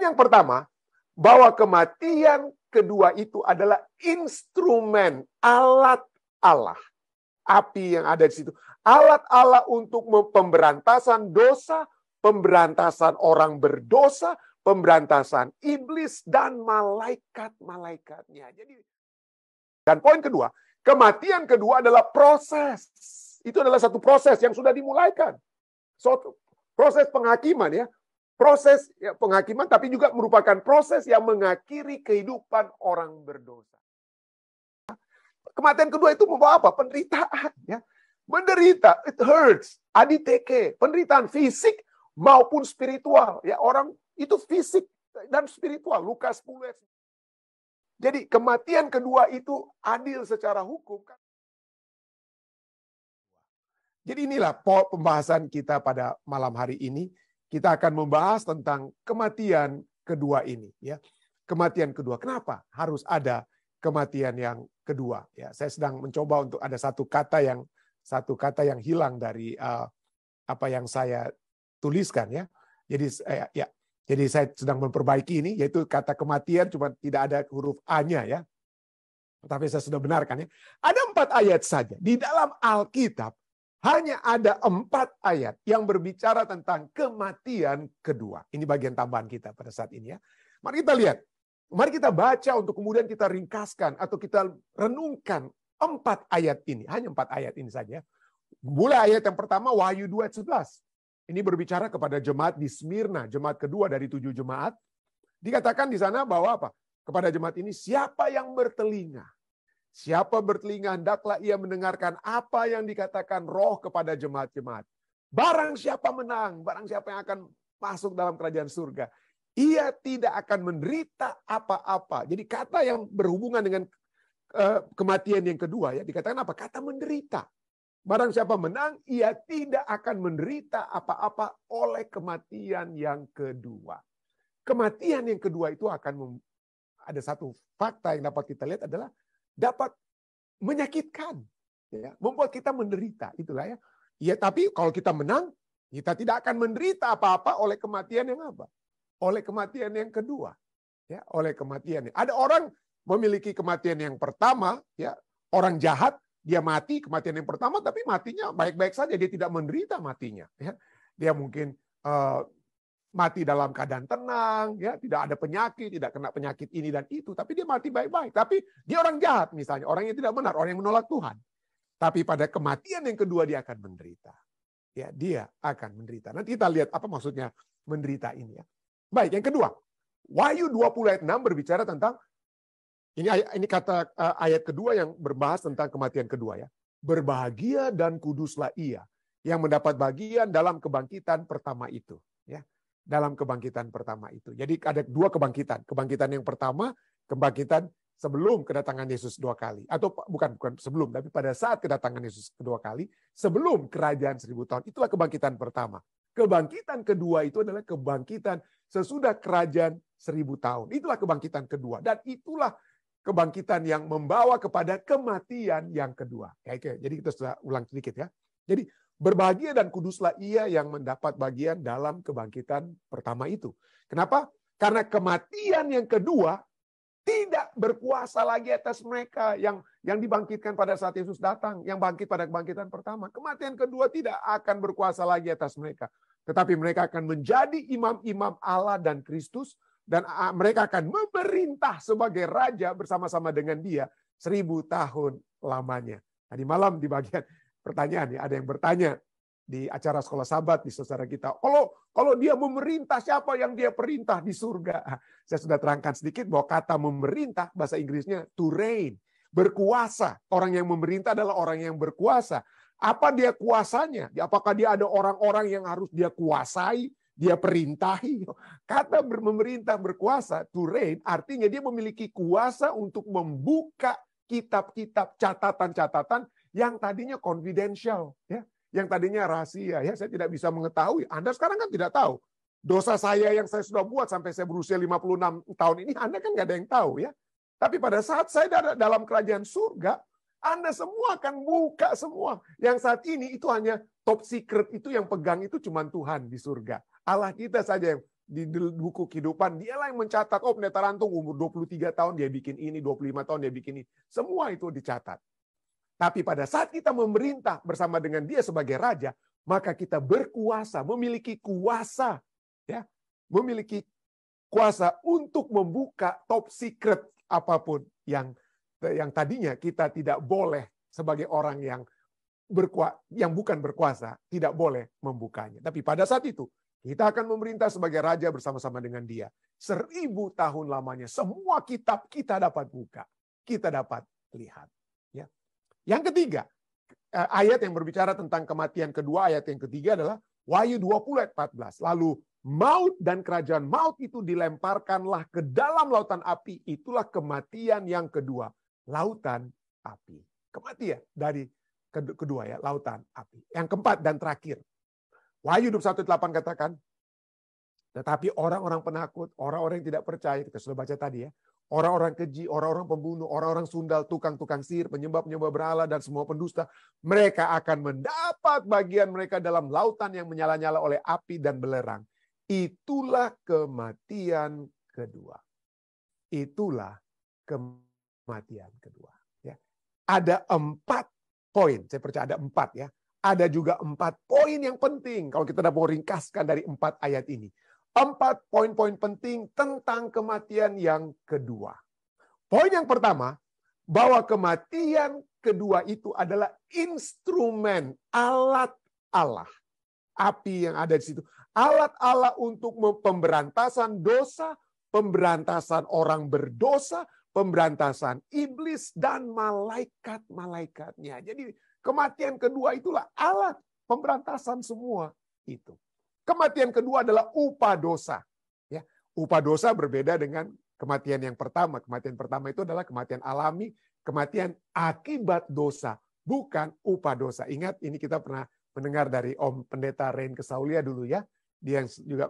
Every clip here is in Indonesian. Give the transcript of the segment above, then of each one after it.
yang pertama, bahwa kematian kedua itu adalah instrumen, alat Allah. Api yang ada di situ. Alat Allah untuk pemberantasan dosa, pemberantasan orang berdosa, pemberantasan iblis, dan malaikat-malaikatnya. Dan poin kedua, kematian kedua adalah proses. Itu adalah satu proses yang sudah dimulaikan. Proses penghakiman ya. Proses penghakiman tapi juga merupakan proses yang mengakhiri kehidupan orang berdosa. Kematian kedua itu membawa apa? Penderitaan ya. Menderita, it hurts, aditeke, penderitaan fisik maupun spiritual ya. Orang itu fisik dan spiritual. Lukas 10 ayat. Jadi kematian kedua itu adil secara hukum. Jadi inilah pembahasan kita pada malam hari ini. Kita akan membahas tentang kematian kedua ini, ya. Kematian kedua. Kenapa harus ada kematian yang kedua? Ya, saya sedang mencoba untuk ada satu kata yang hilang dari apa yang saya tuliskan, ya. Jadi saya sedang memperbaiki ini, yaitu kata kematian cuma tidak ada huruf A-nya, ya. Tapi saya sudah benarkan, ya. Ada 4 ayat saja di dalam Alkitab. Hanya ada 4 ayat yang berbicara tentang kematian kedua. Ini bagian tambahan kita pada saat ini ya. Mari kita lihat. Mari kita baca untuk kemudian kita ringkaskan atau kita renungkan 4 ayat ini. Hanya 4 ayat ini saja. Mulai ayat yang pertama Wahyu 2 ayat 11. Ini berbicara kepada jemaat di Smyrna, jemaat kedua dari 7 jemaat. Dikatakan di sana bahwa apa? Kepada jemaat ini, siapa yang bertelinga? Siapa bertelinga, hendaklah ia mendengarkan apa yang dikatakan Roh kepada jemaat-jemaat. Barang siapa menang, barang siapa yang akan masuk dalam kerajaan surga, ia tidak akan menderita apa-apa. Jadi kata yang berhubungan dengan kematian yang kedua, ya dikatakan apa? Kata menderita. Barang siapa menang, ia tidak akan menderita apa-apa oleh kematian yang kedua. Kematian yang kedua itu akan ada satu fakta yang dapat kita lihat adalah dapat menyakitkan, ya, membuat kita menderita, itulah ya. Ya, tapi kalau kita menang, kita tidak akan menderita apa-apa oleh kematian yang apa? Oleh kematian yang kedua, ya, oleh kematian. Ada orang memiliki kematian yang pertama, ya, orang jahat dia mati kematian yang pertama, tapi matinya baik-baik saja, dia tidak menderita matinya, ya. Dia mungkin mati dalam keadaan tenang, ya, tidak ada penyakit, tidak kena penyakit ini dan itu, tapi dia mati baik-baik. Tapi dia orang jahat misalnya, orang yang tidak benar, orang yang menolak Tuhan. Tapi pada kematian yang kedua dia akan menderita. Ya, dia akan menderita. Nanti kita lihat apa maksudnya menderita ini ya. Baik, yang kedua. Wahyu 20 ayat 6 berbicara tentang ini kata ayat kedua yang berbahas tentang kematian kedua ya. Berbahagia dan kuduslah ia yang mendapat bagian dalam kebangkitan pertama itu, ya. Dalam kebangkitan pertama itu. Jadi ada 2 kebangkitan. Kebangkitan yang pertama, kebangkitan sebelum kedatangan Yesus 2 kali. Atau bukan sebelum, tapi pada saat kedatangan Yesus kedua kali, sebelum kerajaan 1000 tahun. Itulah kebangkitan pertama. Kebangkitan kedua itu adalah kebangkitan sesudah kerajaan 1000 tahun. Itulah kebangkitan kedua. Dan itulah kebangkitan yang membawa kepada kematian yang kedua. Oke, jadi kita sudah ulang sedikit ya. Jadi berbahagia dan kuduslah ia yang mendapat bagian dalam kebangkitan pertama itu. Kenapa? Karena kematian yang kedua tidak berkuasa lagi atas mereka yang dibangkitkan pada saat Yesus datang, yang bangkit pada kebangkitan pertama. Kematian kedua tidak akan berkuasa lagi atas mereka. Tetapi mereka akan menjadi imam-imam Allah dan Kristus, dan mereka akan memerintah sebagai raja bersama-sama dengan dia 1000 tahun lamanya. Tadi malam di bagian pertanyaan ya, ada yang bertanya di acara sekolah sahabat di saudara kita. Kalau dia memerintah, siapa yang dia perintah di surga? Saya sudah terangkan sedikit bahwa kata memerintah bahasa Inggrisnya to reign, berkuasa. Orang yang memerintah adalah orang yang berkuasa. Apa dia kuasanya? Apakah dia ada orang-orang yang harus dia kuasai, dia perintahi? Kata memerintah, berkuasa, to reign, artinya dia memiliki kuasa untuk membuka kitab-kitab, catatan-catatan yang tadinya confidential, ya, yang tadinya rahasia, ya, saya tidak bisa mengetahui. Anda sekarang kan tidak tahu. Dosa saya yang saya sudah buat sampai saya berusia 56 tahun ini, Anda kan nggak ada yang tahu, ya. Tapi pada saat saya dalam kerajaan surga, Anda semua akan buka semua. Yang saat ini itu hanya top secret, itu yang pegang itu cuma Tuhan di surga. Allah kita saja yang di buku kehidupan, dialah yang mencatat, oh pendeta Rantung umur 23 tahun dia bikin ini, 25 tahun dia bikin ini. Semua itu dicatat. Tapi pada saat kita memerintah bersama dengan dia sebagai raja, maka kita berkuasa, memiliki kuasa, ya, memiliki kuasa untuk membuka top secret apapun yang tadinya kita tidak boleh sebagai orang yang bukan berkuasa, tidak boleh membukanya. Tapi pada saat itu kita akan memerintah sebagai raja bersama-sama dengan dia. 1000 tahun lamanya semua kitab kita dapat buka, kita dapat lihat. Ya. Yang ketiga, ayat yang berbicara tentang kematian kedua, ayat yang ketiga adalah Wahyu 20 ayat 14. Lalu maut dan kerajaan maut itu dilemparkanlah ke dalam lautan api. Itulah kematian yang kedua, lautan api. Kematian dari kedua ya, lautan api. Yang keempat dan terakhir, Wahyu 21:8 katakan, tetapi orang-orang penakut, orang-orang yang tidak percaya, kita sudah baca tadi ya, orang-orang keji, orang-orang pembunuh, orang-orang sundal, tukang-tukang sihir, penyembah-penyembah berhala, dan semua pendusta, mereka akan mendapat bagian mereka dalam lautan yang menyala-nyala oleh api dan belerang. Itulah kematian kedua. Itulah kematian kedua. Ya. Ada 4 poin, saya percaya ada 4 ya. Ada juga 4 poin yang penting, kalau kita mau ringkaskan dari 4 ayat ini. 4 poin-poin penting tentang kematian yang kedua. Poin yang pertama, bahwa kematian kedua itu adalah instrumen, alat Allah. Api yang ada di situ. Alat Allah untuk pemberantasan dosa, pemberantasan orang berdosa, pemberantasan iblis, dan malaikat-malaikatnya. Jadi kematian kedua itulah alat pemberantasan semua itu. Kematian kedua adalah upah dosa. Ya, upah dosa berbeda dengan kematian yang pertama. Kematian pertama itu adalah kematian alami, kematian akibat dosa, bukan upah dosa. Ingat, ini kita pernah mendengar dari Om Pendeta Rain Kesaulia dulu ya. Dia yang juga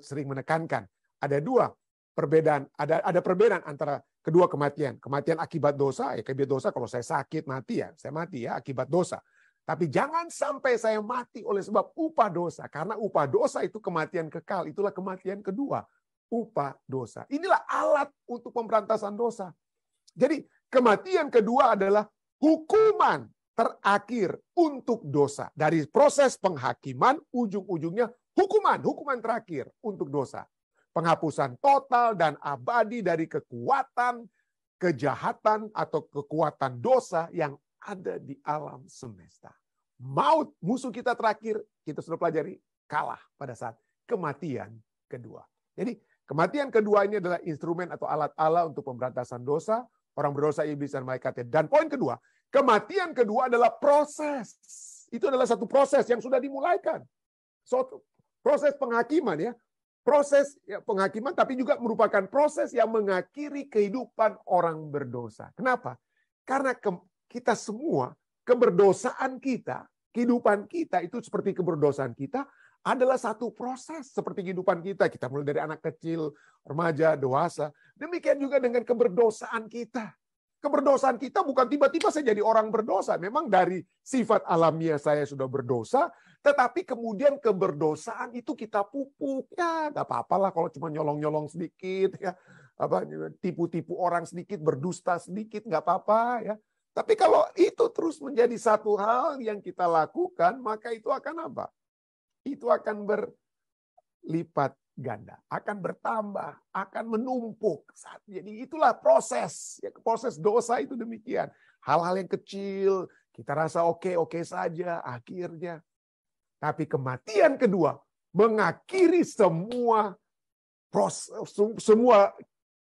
sering menekankan. Ada 2 perbedaan. Ada perbedaan antara kedua kematian. Kematian akibat dosa, ya akibat dosa kalau saya sakit mati ya, saya mati ya akibat dosa. Tapi jangan sampai saya mati oleh sebab upah dosa. Karena upah dosa itu kematian kekal. Itulah kematian kedua. Upah dosa. Inilah alat untuk pemberantasan dosa. Jadi kematian kedua adalah hukuman terakhir untuk dosa. Dari proses penghakiman, ujung-ujungnya hukuman terakhir untuk dosa. Penghapusan total dan abadi dari kekuatan, kejahatan, atau kekuatan dosa yang ada di alam semesta. Maut, musuh kita terakhir, kita sudah pelajari, kalah pada saat kematian kedua. Jadi kematian kedua ini adalah instrumen atau alat Allah untuk pemberantasan dosa, orang berdosa, iblis, dan malaikatnya. Dan poin kedua, kematian kedua adalah proses. Itu adalah satu proses yang sudah dimulaikan. Suatu proses penghakiman ya. Proses penghakiman tapi juga merupakan proses yang mengakhiri kehidupan orang berdosa. Kenapa? Karena kita semua, keberdosaan kita, kehidupan kita itu seperti keberdosaan kita adalah satu proses seperti kehidupan kita. Kita mulai dari anak kecil, remaja, dewasa. Demikian juga dengan keberdosaan kita. Keberdosaan kita bukan tiba-tiba saya jadi orang berdosa. Memang dari sifat alamiah saya sudah berdosa, tetapi kemudian keberdosaan itu kita pupuk. Ya, nggak apa-apalah kalau cuma nyolong-nyolong sedikit, ya, tipu-tipu orang sedikit, berdusta sedikit, nggak apa-apa, ya. Tapi kalau itu terus menjadi satu hal yang kita lakukan, maka itu akan apa? Itu akan berlipat ganda, akan bertambah, akan menumpuk. Jadi itulah proses. Ya, proses dosa itu demikian. Hal-hal yang kecil, kita rasa oke-oke saja akhirnya. Tapi kematian kedua mengakhiri semua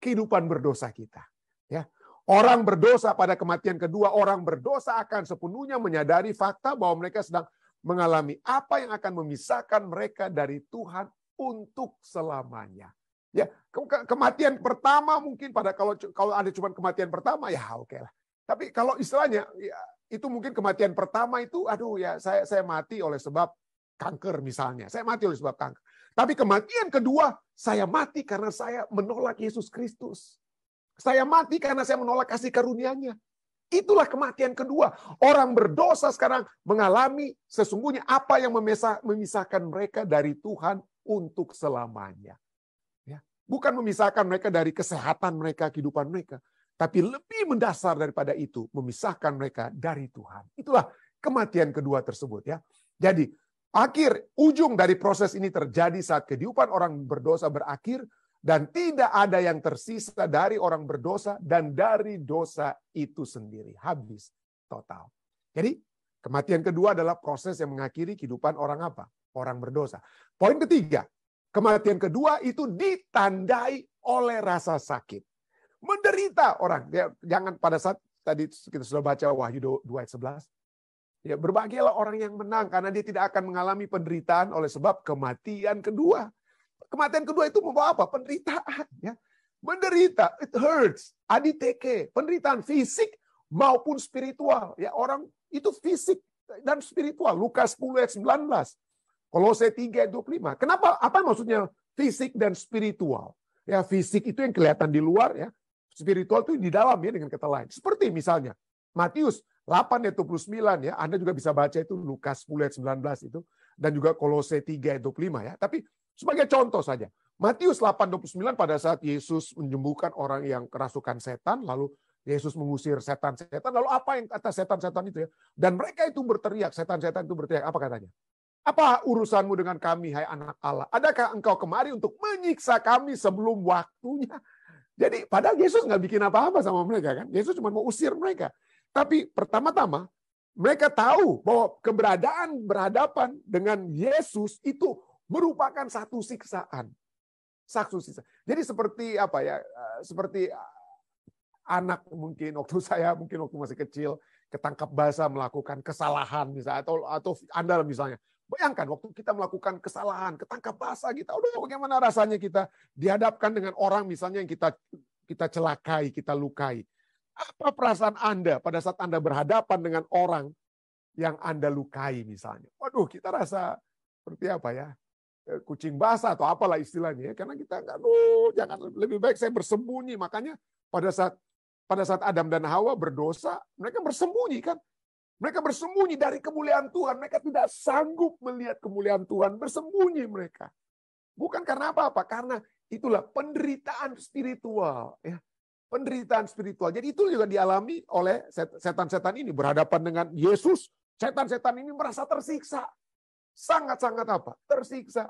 kehidupan berdosa kita. Ya. Orang berdosa pada kematian kedua, orang berdosa akan sepenuhnya menyadari fakta bahwa mereka sedang mengalami apa yang akan memisahkan mereka dari Tuhan untuk selamanya. Ya, kematian pertama mungkin kalau ada cuma kematian pertama ya oke lah. Tapi kalau istilahnya ya, itu mungkin kematian pertama itu aduh ya saya mati oleh sebab kanker misalnya. Saya mati oleh sebab kanker. Tapi kematian kedua saya mati karena saya menolak Yesus Kristus. Saya mati karena saya menolak kasih karunia-Nya. Itulah kematian kedua. Orang berdosa sekarang mengalami sesungguhnya apa yang memisahkan mereka dari Tuhan untuk selamanya. Ya. Bukan memisahkan mereka dari kesehatan mereka, kehidupan mereka. Tapi lebih mendasar daripada itu, memisahkan mereka dari Tuhan. Itulah kematian kedua tersebut. Ya. Jadi, ujung dari proses ini terjadi saat kehidupan orang berdosa berakhir, dan tidak ada yang tersisa dari orang berdosa dan dari dosa itu sendiri. Habis total. Jadi kematian kedua adalah proses yang mengakhiri kehidupan orang apa? Orang berdosa. Poin ketiga, kematian kedua itu ditandai oleh rasa sakit. Menderita orang. Ya, jangan pada saat tadi kita sudah baca Wahyu 2 ayat 11. Ya, berbahagialah orang yang menang karena dia tidak akan mengalami penderitaan oleh sebab kematian kedua. Kematian kedua itu membawa apa? Penderitaan. Ya. Menderita, it hurts, aditeke, penderitaan fisik maupun spiritual. Ya, orang itu fisik dan spiritual. Lukas 10 ayat 19. Kolose 3 ayat 25. Kenapa? Apa maksudnya fisik dan spiritual? Ya, fisik itu yang kelihatan di luar, ya. Spiritual itu di dalam, ya, dengan kata lain. Seperti misalnya Matius 8 ayat 29, ya. Anda juga bisa baca itu Lukas 10 ayat 19 itu, dan juga Kolose 3 ayat 25, ya. Tapi sebagai contoh saja, Matius 8:29 pada saat Yesus menyembuhkan orang yang kerasukan setan, lalu Yesus mengusir setan-setan, lalu apa yang kata setan-setan itu, ya? Dan mereka itu berteriak, setan-setan itu berteriak, apa katanya? Apa urusanmu dengan kami, hai anak Allah? Adakah engkau kemari untuk menyiksa kami sebelum waktunya? Jadi padahal Yesus nggak bikin apa-apa sama mereka, kan? Yesus cuma mau usir mereka. Tapi pertama-tama mereka tahu bahwa keberadaan berhadapan dengan Yesus itu merupakan satu siksaan. Satu siksaan. Jadi seperti apa ya? Seperti anak mungkin waktu masih kecil ketangkap basah melakukan kesalahan misalnya, atau Anda misalnya. Bayangkan waktu kita melakukan kesalahan, ketangkap basah kita, aduh bagaimana rasanya kita dihadapkan dengan orang misalnya yang kita celakai, kita lukai. Apa perasaan Anda pada saat Anda berhadapan dengan orang yang Anda lukai misalnya? Waduh, kita rasa seperti apa ya? Kucing basah atau apalah istilahnya, ya. Karena kita jangan, lebih baik saya bersembunyi. Makanya pada saat Adam dan Hawa berdosa, mereka bersembunyi, kan? Mereka bersembunyi dari kemuliaan Tuhan. Mereka tidak sanggup melihat kemuliaan Tuhan, bersembunyi mereka. Bukan karena apa-apa, karena itulah penderitaan spiritual, ya. Penderitaan spiritual. Jadi itu juga dialami oleh setan-setan ini berhadapan dengan Yesus. Setan-setan ini merasa tersiksa. Sangat-sangat apa? Tersiksa.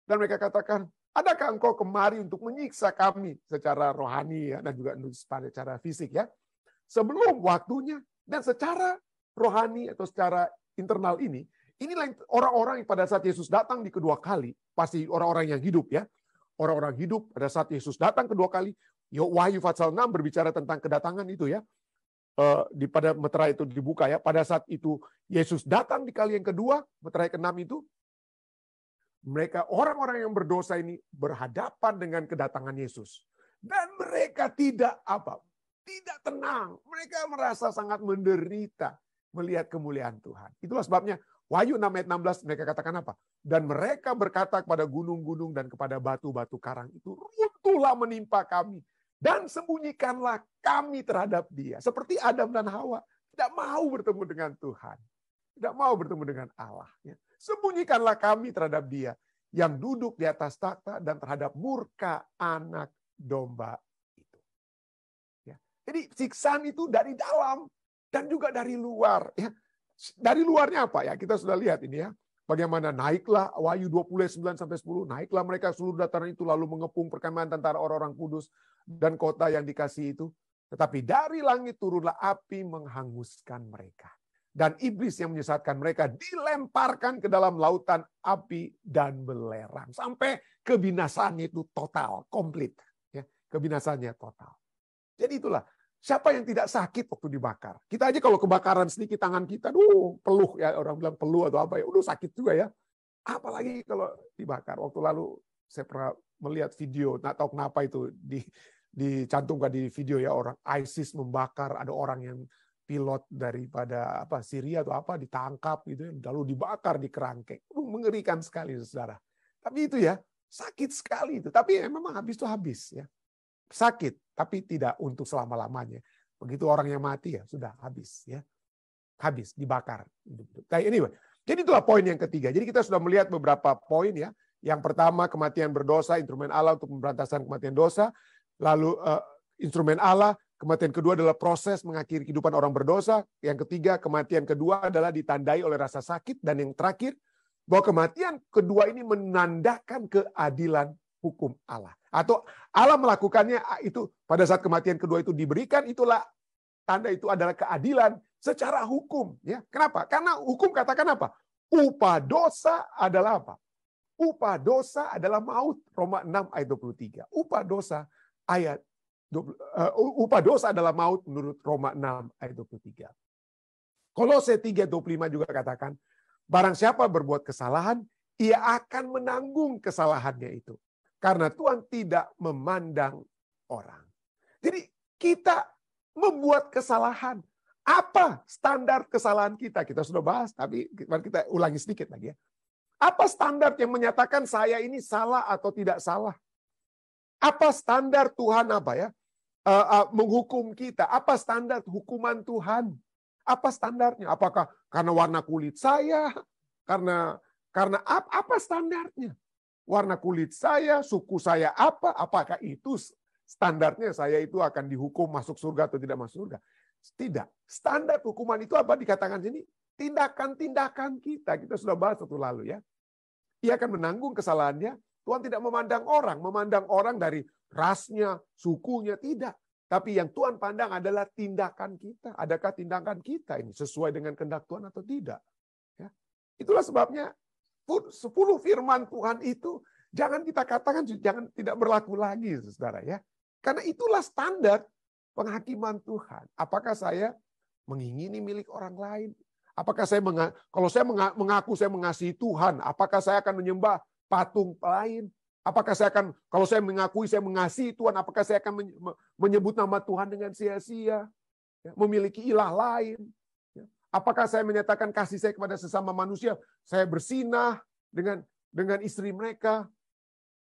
Dan mereka katakan, adakah engkau kemari untuk menyiksa kami secara rohani, ya, dan juga secara fisik, ya, sebelum waktunya. Dan secara rohani atau secara internal inilah orang-orang yang pada saat Yesus datang di kedua kali, pasti orang-orang yang hidup, ya. Orang-orang hidup pada saat Yesus datang kedua kali. Wahyu pasal 6 berbicara tentang kedatangan itu, ya. Pada meterai itu dibuka, ya. Pada saat itu Yesus datang di kali yang kedua, meterai ke-6 itu, mereka orang-orang yang berdosa ini berhadapan dengan kedatangan Yesus. Dan mereka tidak tenang. Mereka merasa sangat menderita melihat kemuliaan Tuhan. Itulah sebabnya Wahyu 6 ayat 16 mereka katakan apa? Dan mereka berkata kepada gunung-gunung dan kepada batu-batu karang itu, runtuhlah menimpa kami. Dan sembunyikanlah kami terhadap dia. Seperti Adam dan Hawa. Tidak mau bertemu dengan Tuhan. Tidak mau bertemu dengan Allah. Ya. Sembunyikanlah kami terhadap dia. Yang duduk di atas takhta dan terhadap murka anak domba itu. Ya. Jadi siksaan itu dari dalam dan juga dari luar. Ya. Dari luarnya apa? Ya, kita sudah lihat ini, ya. Bagaimana naiklah Wahyu 29-10, naiklah mereka seluruh dataran itu lalu mengepung perkemahan tentara orang-orang kudus dan kota yang dikasihi itu. Tetapi dari langit turunlah api menghanguskan mereka. Dan iblis yang menyesatkan mereka dilemparkan ke dalam lautan api dan belerang. Sampai kebinasaannya itu total, komplit. Ya, kebinasaannya total. Jadi itulah. Siapa yang tidak sakit waktu dibakar? Kita aja kalau kebakaran sedikit tangan kita, peluh, ya, orang bilang peluh atau apa, ya, sakit juga, ya. Apalagi kalau dibakar. Waktu lalu saya pernah melihat video, nggak tahu kenapa itu dicantumkan di video, ya, orang ISIS membakar, ada orang yang pilot daripada Syria atau ditangkap gitu, lalu dibakar di kerangkeng. Mengerikan sekali, saudara. Tapi itu, ya, sakit sekali itu. Tapi memang habis itu habis, ya. Sakit, tapi tidak untuk selama-lamanya. Begitu orang yang mati, ya sudah habis, ya. Habis, dibakar. Anyway, jadi itulah poin yang ketiga. Jadi kita sudah melihat beberapa poin, ya. Yang pertama, kematian berdosa, instrumen Allah untuk pemberantasan kematian dosa. Lalu instrumen Allah, kematian kedua adalah proses mengakhiri kehidupan orang berdosa. Yang ketiga, kematian kedua adalah ditandai oleh rasa sakit. Dan yang terakhir, bahwa kematian kedua ini menandakan keadilan hukum Allah. Atau Allah melakukannya itu pada saat kematian kedua itu diberikan, itulah tanda itu adalah keadilan secara hukum. Ya, kenapa? Karena hukum katakan apa? Upah dosa adalah apa? Upah dosa adalah maut. Roma 6 ayat 23. Upah dosa adalah maut menurut Roma 6 ayat 23. Kolose 3:25 juga katakan, barang siapa berbuat kesalahan, ia akan menanggung kesalahannya itu. Karena Tuhan tidak memandang orang. Jadi kita membuat kesalahan. Apa standar kesalahan kita? Kita sudah bahas, tapi kita ulangi sedikit lagi ya. Apa standar yang menyatakan saya ini salah atau tidak salah? Apa standar Tuhan menghukum kita? Apa standar hukuman Tuhan? Apa standarnya? Apakah karena warna kulit saya? Karena apa standarnya? Warna kulit saya, suku saya apa? Apakah itu standarnya saya itu akan dihukum masuk surga atau tidak masuk surga? Tidak. Standar hukuman itu apa dikatakan sini? Tindakan-tindakan kita. Kita sudah bahas waktu lalu ya. Ia akan menanggung kesalahannya. Tuhan tidak memandang orang dari rasnya, sukunya, tidak. Tapi yang Tuhan pandang adalah tindakan kita. Adakah tindakan kita ini sesuai dengan kehendak Tuhan atau tidak? Ya. Itulah sebabnya 10 firman Tuhan itu jangan kita katakan jangan tidak berlaku lagi, saudara ya. Karena itulah standar penghakiman Tuhan. Apakah saya mengingini milik orang lain? Apakah kalau saya mengaku saya mengasihi Tuhan, apakah saya akan menyembah patung lain? Apakah kalau saya mengakui saya mengasihi Tuhan, apakah saya akan menyebut nama Tuhan dengan sia-sia? Memiliki ilah lain? Apakah saya menyatakan kasih saya kepada sesama manusia? Saya bersinah dengan istri mereka?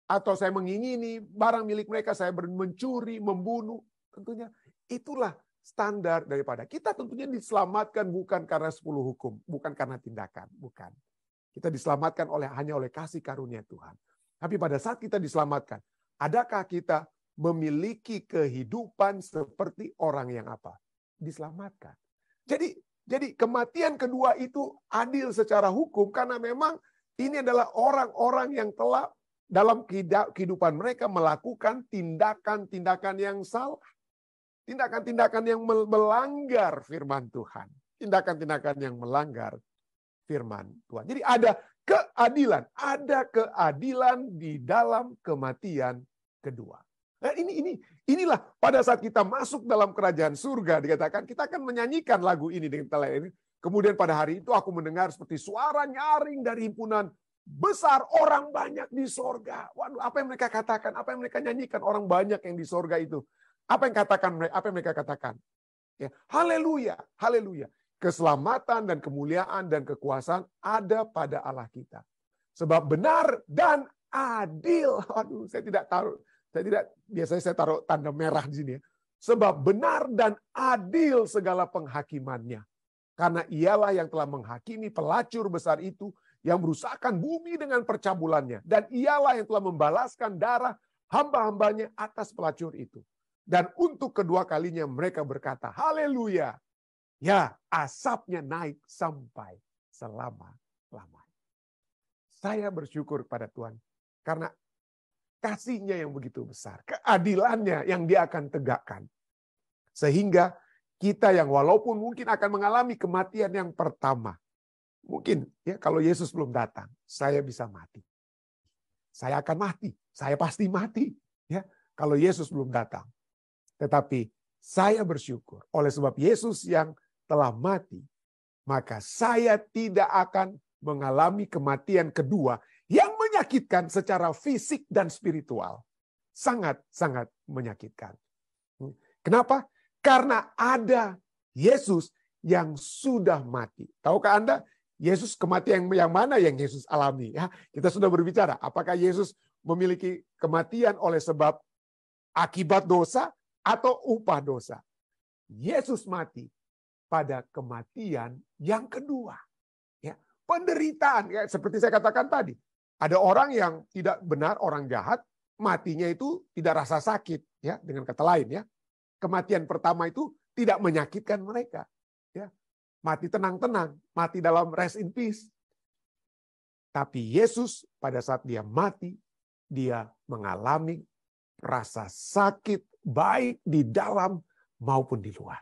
Atau saya mengingini barang milik mereka, saya mencuri, membunuh? Tentunya itulah standar daripada kita. Tentunya diselamatkan bukan karena 10 hukum, bukan karena tindakan, bukan. Kita diselamatkan hanya oleh kasih karunia Tuhan. Tapi pada saat kita diselamatkan, adakah kita memiliki kehidupan seperti orang yang apa? Diselamatkan. Jadi kematian kedua itu adil secara hukum karena memang ini adalah orang-orang yang telah dalam kehidupan mereka melakukan tindakan-tindakan yang salah. Tindakan-tindakan yang melanggar firman Tuhan. Tindakan-tindakan yang melanggar firman Tuhan. Jadi ada keadilan. Ada keadilan di dalam kematian kedua. Nah, inilah pada saat kita masuk dalam kerajaan surga, dikatakan kita akan menyanyikan lagu ini dengan ini. Kemudian pada hari itu aku mendengar seperti suara nyaring dari himpunan besar orang banyak di sorga. Waduh, apa yang mereka katakan? Apa yang mereka nyanyikan? Orang banyak yang di sorga itu. Apa yang mereka katakan? Ya, haleluya, haleluya. Keselamatan dan kemuliaan dan kekuasaan ada pada Allah kita. Sebab benar dan adil. Aduh, biasanya saya taruh tanda merah di sini ya. Sebab benar dan adil segala penghakimannya. Karena ialah yang telah menghakimi pelacur besar itu yang merusakkan bumi dengan percabulannya. Dan ialah yang telah membalaskan darah hamba-hambanya atas pelacur itu. Dan untuk kedua kalinya mereka berkata, haleluya. Ya, asapnya naik sampai selama-lamanya. Saya bersyukur pada Tuhan. Karena kasih-Nya yang begitu besar. Keadilannya yang Dia akan tegakkan. Sehingga kita yang walaupun mungkin akan mengalami kematian yang pertama. Mungkin ya kalau Yesus belum datang, saya bisa mati. Saya akan mati. Saya pasti mati. Ya, kalau Yesus belum datang. Tetapi saya bersyukur oleh sebab Yesus yang telah mati, maka saya tidak akan mengalami kematian kedua yang menyakitkan secara fisik dan spiritual. Sangat-sangat menyakitkan. Kenapa? Karena ada Yesus yang sudah mati. Tahukah Anda, Yesus kematian yang mana yang Yesus alami? Ya, kita sudah berbicara, apakah Yesus memiliki kematian oleh sebab akibat dosa atau upah dosa? Yesus mati pada kematian yang kedua. Ya, penderitaan, ya, seperti saya katakan tadi. Ada orang yang tidak benar, orang jahat, matinya itu tidak rasa sakit, ya, dengan kata lain, ya. Kematian pertama itu tidak menyakitkan mereka, ya. Mati tenang-tenang, mati dalam rest in peace. Tapi Yesus pada saat dia mati, dia mengalami rasa sakit baik di dalam maupun di luar.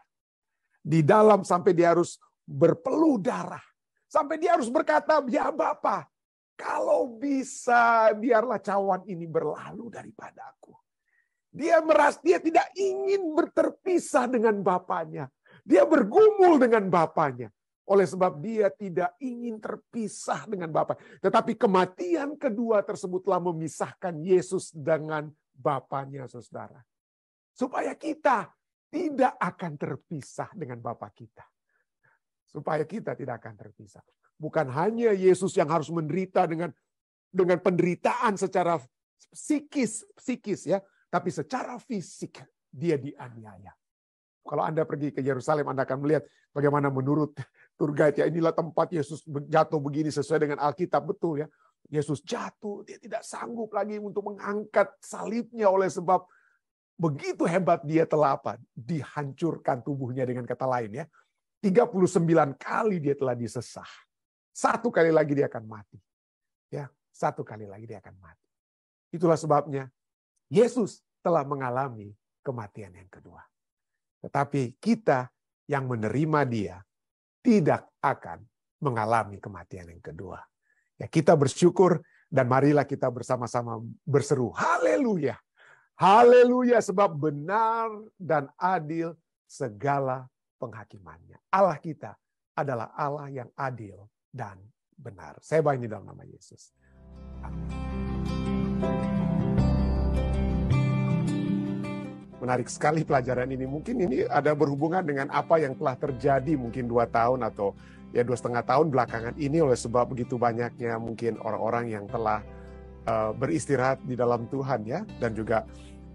Di dalam sampai dia harus berpeluh darah. Sampai dia harus berkata, ya Bapa, kalau bisa biarlah cawan ini berlalu daripadaku. Dia merasa dia tidak ingin terpisah dengan Bapanya. Dia bergumul dengan Bapanya. Oleh sebab dia tidak ingin terpisah dengan Bapa. Tetapi kematian kedua tersebut telah memisahkan Yesus dengan Bapanya, saudara. Supaya kita tidak akan terpisah dengan Bapa kita. Supaya kita tidak akan terpisah. Bukan hanya Yesus yang harus menderita dengan penderitaan secara psikis, ya, tapi secara fisik dia dianiaya. Kalau Anda pergi ke Yerusalem, Anda akan melihat bagaimana menurut tour guide, ya, inilah tempat Yesus jatuh begini sesuai dengan Alkitab, betul, ya. Yesus jatuh, dia tidak sanggup lagi untuk mengangkat salibnya oleh sebab begitu hebat dia telah dihancurkan tubuhnya, dengan kata lain, ya. 39 kali dia telah disesah. 1 kali lagi dia akan mati. Ya, 1 kali lagi dia akan mati. Itulah sebabnya Yesus telah mengalami kematian yang kedua. Tetapi kita yang menerima dia tidak akan mengalami kematian yang kedua. Ya, kita bersyukur dan marilah kita bersama-sama berseru, haleluya. Haleluya, sebab benar dan adil segala penghakimannya. Allah kita adalah Allah yang adil dan benar. Saya baik di dalam nama Yesus. Amin. Menarik sekali pelajaran ini. Mungkin ini ada berhubungan dengan apa yang telah terjadi mungkin 2 tahun atau ya 2,5 tahun belakangan ini, oleh sebab begitu banyaknya mungkin orang-orang yang telah beristirahat di dalam Tuhan, ya, dan juga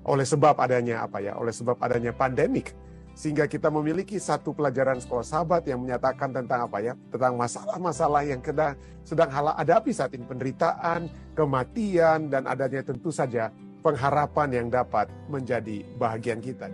oleh sebab adanya oleh sebab adanya pandemik, sehingga kita memiliki satu pelajaran sekolah sahabat yang menyatakan tentang tentang masalah-masalah yang sedang hadapi saat ini, penderitaan, kematian, dan adanya tentu saja pengharapan yang dapat menjadi bahagian kita.